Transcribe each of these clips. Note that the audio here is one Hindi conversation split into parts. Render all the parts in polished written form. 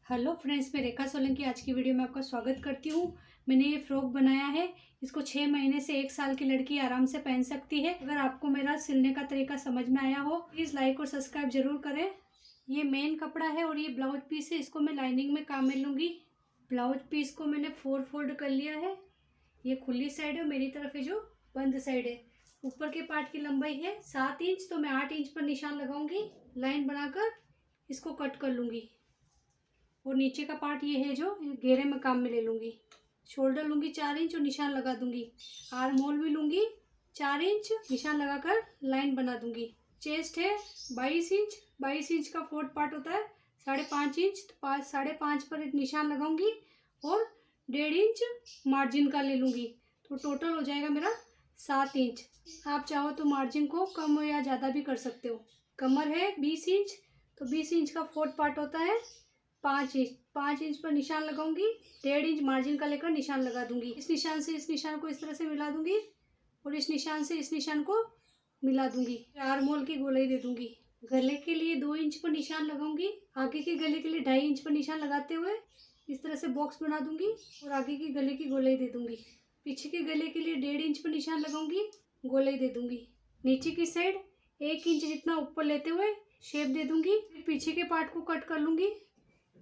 हेलो फ्रेंड्स, मैं रेखा सोलंकी आज की वीडियो में आपका स्वागत करती हूँ। मैंने ये फ्रॉक बनाया है। इसको 6 महीने से 1 साल की लड़की आराम से पहन सकती है। अगर आपको मेरा सिलने का तरीका समझ में आया हो प्लीज़ लाइक और सब्सक्राइब जरूर करें। ये मेन कपड़ा है और ये ब्लाउज पीस है। इसको मैं लाइनिंग में काम में लूँगी। ब्लाउज पीस को मैंने 4 फोल्ड कर लिया है। ये खुली साइड है, मेरी तरफ है जो बंद साइड है। ऊपर के पार्ट की लंबाई है 7 इंच, तो मैं 8 इंच पर निशान लगाऊंगी। लाइन बनाकर इसको कट कर लूँगी। और नीचे का पार्ट ये है जो घेरे में काम में ले लूँगी। शोल्डर लूँगी 4 इंच और निशान लगा दूँगी। आर्म होल भी लूँगी 4 इंच, निशान लगाकर लाइन बना दूँगी। चेस्ट है 22 इंच, 22 इंच का फोर्थ पार्ट होता है 5.5 इंच, तो 5.5 पर एक निशान लगाऊंगी और 1.5 इंच मार्जिन का ले लूँगी। तो टोटल हो जाएगा मेरा 7 इंच। आप चाहो तो मार्जिन को कम या ज़्यादा भी कर सकते हो। कमर है 20 इंच, तो 20 इंच का फोर्थ पार्ट होता है 5 इंच पर निशान लगाऊंगी। 1.5 इंच मार्जिन का लेकर निशान लगा दूंगी। इस निशान से इस निशान को इस तरह से मिला दूंगी और इस निशान से इस निशान को मिला दूंगी। आर्म होल की गोलाई दे दूंगी। गले के लिए 2 इंच पर निशान लगाऊंगी। आगे के गले के लिए 2.5 इंच पर निशान लगाते हुए इस तरह से बॉक्स बना दूंगी और आगे की गले की गोलाई दे दूंगी। पीछे के गले के लिए 1.5 इंच पर निशान लगाऊंगी, गोलाई दे दूंगी। नीचे की साइड 1 इंच जितना ऊपर लेते हुए शेप दे दूंगी। पीछे के पार्ट को कट कर लूंगी।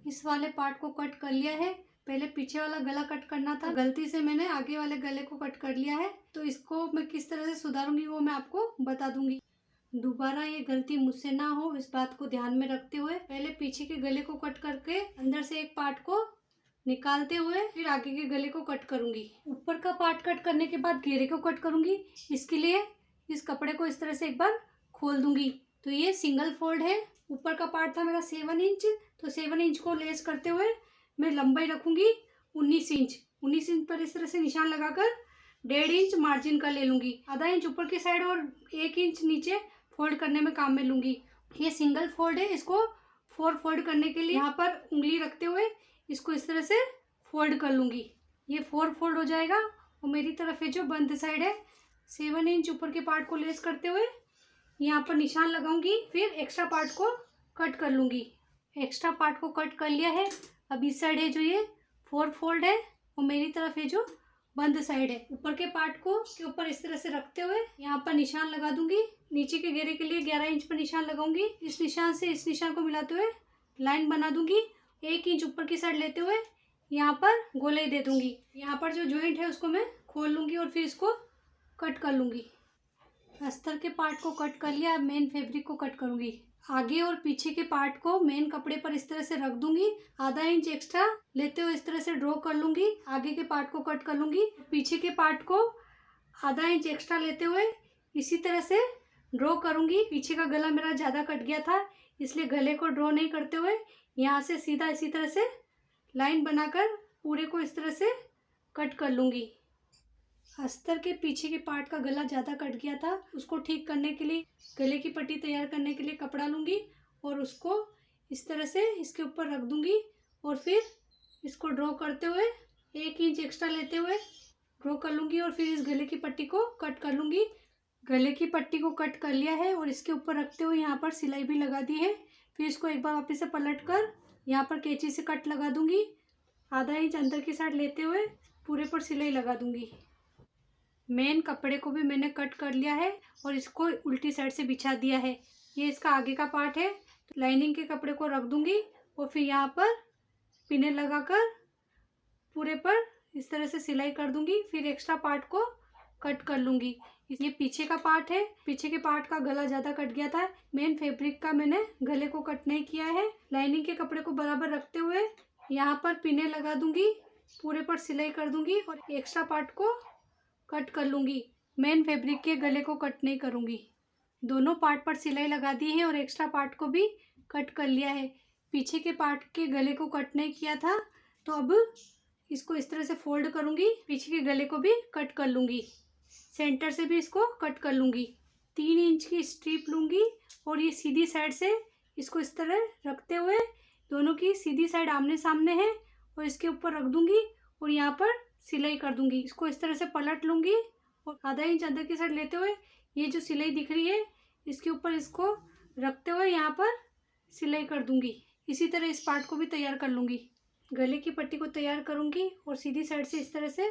इस वाले पार्ट को कट कर लिया है। पहले पीछे वाला गला कट करना था, गलती से मैंने आगे वाले गले को कट कर लिया है। तो इसको मैं किस तरह से सुधारूंगी वो मैं आपको बता दूंगी। दोबारा ये गलती मुझसे ना हो, इस बात को ध्यान में रखते हुए पहले पीछे के गले को कट करके अंदर से एक पार्ट को निकालते हुए फिर आगे के गले को कट करूंगी। ऊपर का पार्ट कट करने के बाद घेरे को कट करूंगी। इसके लिए इस कपड़े को इस तरह से एक बार खोल दूंगी। तो ये सिंगल फोल्ड है। ऊपर का पार्ट था मेरा 7 इंच, तो 7 इंच को लेस करते हुए मैं लंबाई रखूंगी 19 इंच। 19 इंच पर इस तरह से निशान लगाकर 1.5 इंच मार्जिन का ले लूंगी। आधा इंच ऊपर की साइड और 1 इंच नीचे फोल्ड करने में काम में लूंगी। ये सिंगल फोल्ड है। इसको 4 फोल्ड करने के लिए यहाँ पर उंगली रखते हुए इसको इस तरह से फोल्ड कर लूंगी। ये 4 फोल्ड हो जाएगा। और मेरी तरफ है जो बंद साइड है 7 इंच ऊपर के पार्ट को लेस करते हुए यहाँ पर निशान लगाऊंगी। फिर एक्स्ट्रा पार्ट को कट कर लूंगी। एक्स्ट्रा पार्ट को कट कर लिया है। अब इस साइड है जो ये 4 फोल्ड है और मेरी तरफ है जो बंद साइड है। ऊपर के पार्ट को के ऊपर इस तरह से रखते हुए यहाँ पर निशान लगा दूंगी। नीचे के घेरे के लिए 11 इंच पर निशान लगाऊंगी। इस निशान से इस निशान को मिलाते हुए लाइन बना दूंगी। 1 इंच ऊपर की साइड लेते हुए यहाँ पर गोलाई दे दूंगी। यहाँ पर जो जॉइंट है उसको मैं खोल लूंगी और फिर इसको कट कर लूंगी। अस्तर के पार्ट को कट कर लिया। अब मेन फैब्रिक को कट करूंगी। आगे और पीछे के पार्ट को मेन कपड़े पर इस तरह से रख दूंगी। आधा इंच एक्स्ट्रा लेते हुए इस तरह से ड्रॉ कर लूंगी। आगे के पार्ट को कट कर लूंगी। पीछे के पार्ट को आधा इंच एक्स्ट्रा लेते हुए इसी तरह से ड्रॉ करूंगी। पीछे का गला मेरा ज़्यादा कट गया था, इसलिए गले को ड्रॉ नहीं करते हुए यहाँ से सीधा इसी तरह से लाइन बनाकर पूरे को इस तरह से कट कर लूंगी। अस्तर के पीछे के पार्ट का गला ज़्यादा कट गया था, उसको ठीक करने के लिए गले की पट्टी तैयार करने के लिए कपड़ा लूँगी और उसको इस तरह से इसके ऊपर रख दूँगी और फिर इसको ड्रॉ करते हुए 1 इंच एक्स्ट्रा लेते हुए ड्रॉ कर लूँगी और फिर इस गले की पट्टी को कट कर लूँगी। गले की पट्टी को कट कर लिया है और इसके ऊपर रखते हुए यहाँ पर सिलाई भी लगा दी है। फिर इसको एक बार वापस से पलट कर यहाँ पर कैंची से कट लगा दूँगी। आधा इंच अंदर की साइड लेते हुए पूरे पर सिलाई लगा दूँगी। मेन कपड़े को भी मैंने कट कर लिया है और इसको उल्टी साइड से बिछा दिया है। ये इसका आगे का पार्ट है। तो लाइनिंग के कपड़े को रख दूंगी और फिर यहाँ पर पिने लगाकर पूरे पर इस तरह से सिलाई कर दूंगी। फिर एक्स्ट्रा पार्ट को कट कर लूँगी। ये पीछे का पार्ट है। पीछे के पार्ट का गला ज़्यादा कट गया था। मेन फैब्रिक का मैंने गले को कट नहीं किया है। लाइनिंग के कपड़े को बराबर रखते हुए यहाँ पर पिने लगा दूंगी, पूरे पर सिलाई कर दूंगी और एक्स्ट्रा पार्ट को कट कर लूँगी। मेन फैब्रिक के गले को कट नहीं करूँगी। दोनों पार्ट पर सिलाई लगा दी है और एक्स्ट्रा पार्ट को भी कट कर लिया है। पीछे के पार्ट के गले को कट नहीं किया था, तो अब इसको इस तरह से फोल्ड करूँगी। पीछे के गले को भी कट कर लूँगी। सेंटर से भी इसको कट कर लूँगी। 3 इंच की स्ट्रिप लूँगी और ये सीधी साइड से इसको इस तरह रखते हुए दोनों की सीधी साइड आमने सामने है और इसके ऊपर रख दूँगी और यहाँ पर सिलाई कर दूंगी। इसको इस तरह से पलट लूंगी और आधा इंच अंदर की साइड लेते हुए ये जो सिलाई दिख रही है इसके ऊपर इसको रखते हुए यहाँ पर सिलाई कर दूंगी। इसी तरह इस पार्ट को भी तैयार कर लूँगी। गले की पट्टी को तैयार करूँगी और सीधी साइड से इस तरह से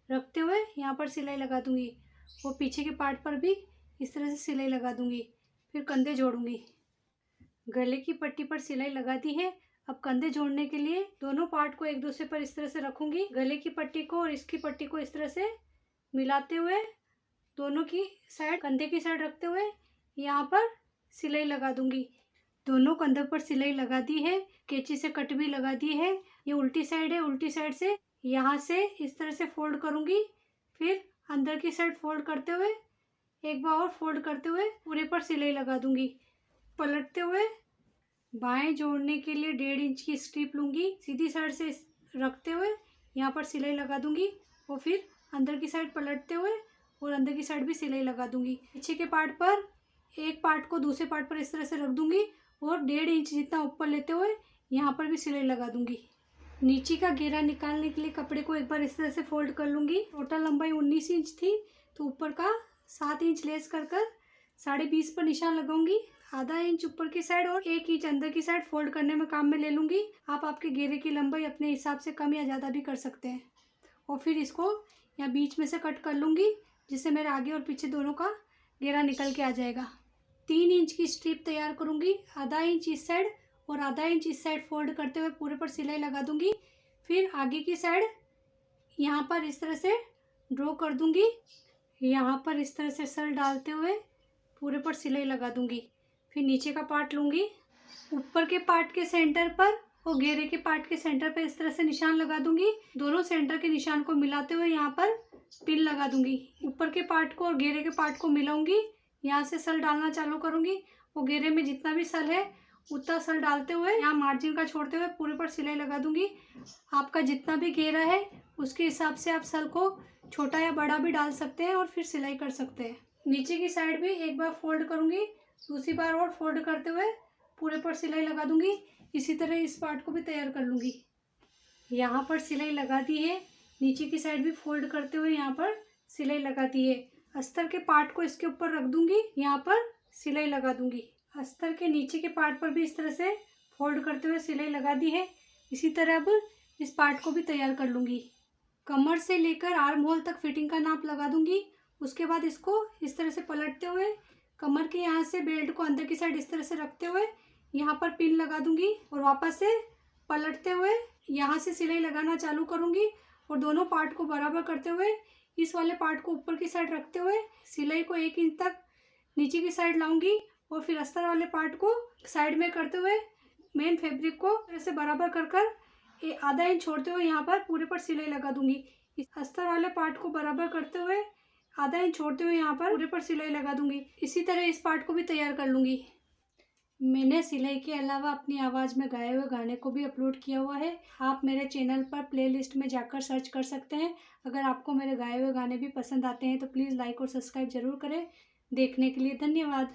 रखते हुए यहाँ पर सिलाई लगा दूँगी और पीछे के पार्ट पर भी इस तरह से सिलाई लगा दूँगी। फिर कंधे जोड़ूँगी। गले की पट्टी पर सिलाई लगा दी है। अब कंधे जोड़ने के लिए दोनों पार्ट को एक दूसरे पर इस तरह से रखूँगी। गले की पट्टी को और इसकी पट्टी को इस तरह से मिलाते हुए दोनों की साइड कंधे की साइड रखते हुए यहाँ पर सिलाई लगा दूँगी। दोनों कंधों पर सिलाई लगा दी है। कैंची से कट भी लगा दी है। ये उल्टी साइड है। उल्टी साइड से यहाँ से इस तरह से फोल्ड करूँगी। फिर अंदर की साइड फोल्ड करते हुए एक बार और फोल्ड करते हुए पूरे पर सिलाई लगा दूँगी। पलटते हुए बाएं जोड़ने के लिए 1.5 इंच की स्ट्रिप लूँगी। सीधी साइड से रखते हुए यहाँ पर सिलाई लगा दूँगी और फिर अंदर की साइड पलटते हुए और अंदर की साइड भी सिलाई लगा दूँगी। पीछे के पार्ट पर एक पार्ट को दूसरे पार्ट पर इस तरह से रख दूँगी और 1.5 इंच जितना ऊपर लेते हुए यहाँ पर भी सिलाई लगा दूँगी। नीचे का घेरा निकालने के लिए कपड़े को एक बार इस तरह से फोल्ड कर लूँगी। टोटल लंबाई 19 इंच थी तो ऊपर का 7 इंच लेस कर 20.5 पर निशान लगाऊंगी। आधा इंच ऊपर की साइड और 1 इंच अंदर की साइड फोल्ड करने में काम में ले लूँगी। आप आपके घेरे की लंबाई अपने हिसाब से कम या ज़्यादा भी कर सकते हैं। और फिर इसको यहाँ बीच में से कट कर लूँगी जिससे मेरे आगे और पीछे दोनों का घेरा निकल के आ जाएगा। 3 इंच की स्ट्रिप तैयार करूँगी। आधा इंच इस साइड और आधा इंच इस साइड फोल्ड करते हुए पूरे पर सिलाई लगा दूँगी। फिर आगे की साइड यहाँ पर इस तरह से ड्रॉ कर दूँगी। यहाँ पर इस तरह से सल डालते हुए पूरे पर सिलाई लगा दूँगी। फिर नीचे का पार्ट लूँगी। ऊपर के पार्ट के सेंटर पर और घेरे के पार्ट के सेंटर पर इस तरह से निशान लगा दूँगी। दोनों सेंटर के निशान को मिलाते हुए यहाँ पर पिन लगा दूँगी। ऊपर के पार्ट को और घेरे के पार्ट को मिलाऊँगी। यहाँ से सल डालना चालू करूँगी और घेरे में जितना भी सल है उतना सल डालते हुए यहाँ मार्जिन का छोड़ते हुए पूरे पर सिलाई लगा दूँगी। आपका जितना भी घेरा है उसके हिसाब से आप सल को छोटा या बड़ा भी डाल सकते हैं और फिर सिलाई कर सकते हैं। नीचे की साइड भी एक बार फोल्ड करूँगी, दूसरी बार और फोल्ड करते हुए पूरे पर सिलाई लगा दूँगी। इसी तरह इस पार्ट को भी तैयार कर लूँगी। यहाँ पर सिलाई लगा दी है। नीचे की साइड भी फोल्ड करते हुए यहाँ पर सिलाई लगा दी है। अस्तर के पार्ट को इसके ऊपर रख दूँगी। यहाँ पर सिलाई लगा दूँगी। अस्तर के नीचे के पार्ट पर भी इस तरह से फोल्ड करते हुए सिलाई लगा दी है। इसी तरह अब इस पार्ट को भी तैयार कर लूँगी। कमर से लेकर आर्म होल तक फिटिंग का नाप लगा दूँगी। उसके बाद इसको इस तरह से पलटते हुए कमर के यहाँ से बेल्ट को अंदर की साइड इस तरह से रखते हुए यहाँ पर पिन लगा दूँगी और वापस से पलटते हुए यहाँ से सिलाई लगाना चालू करूँगी और दोनों पार्ट को बराबर करते हुए इस वाले पार्ट को ऊपर की साइड रखते हुए सिलाई को 1 इंच तक नीचे की साइड लाऊंगी और फिर अस्तर वाले पार्ट को साइड में करते हुए मेन फैब्रिक को ऐसे बराबर कर आधा इंच छोड़ते हुए यहाँ पर पूरे पर सिलाई लगा दूंगी। इस अस्तर वाले पार्ट को बराबर करते हुए आधा इंच छोड़ते हुए यहाँ पर पूरे पर सिलाई लगा दूंगी। इसी तरह इस पार्ट को भी तैयार कर लूँगी। मैंने सिलाई के अलावा अपनी आवाज़ में गाए हुए गाने को भी अपलोड किया हुआ है। आप मेरे चैनल पर प्लेलिस्ट में जाकर सर्च कर सकते हैं। अगर आपको मेरे गाए हुए गाने भी पसंद आते हैं तो प्लीज़ लाइक और सब्सक्राइब ज़रूर करें। देखने के लिए धन्यवाद।